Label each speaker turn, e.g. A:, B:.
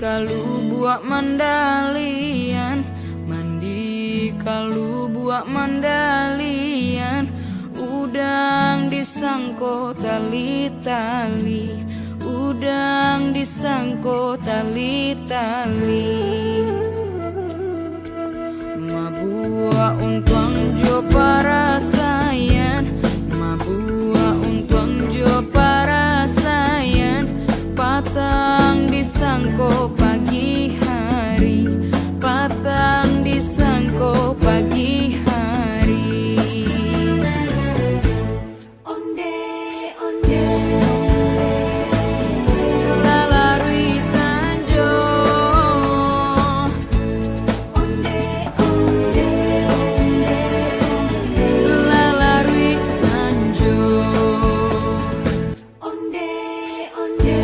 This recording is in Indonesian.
A: Kalu buat mandalian, mandi kalu buat mandalian, udang disangko tali-tali, udang disangko tali-tali. Mabua untuang jo para sayan, mabua untuang jo para sayan, patang disangko pagi hari, patang disangko pagi hari. Onde onde lalarui sanjo, onde onde lalarui sanjo, onde onde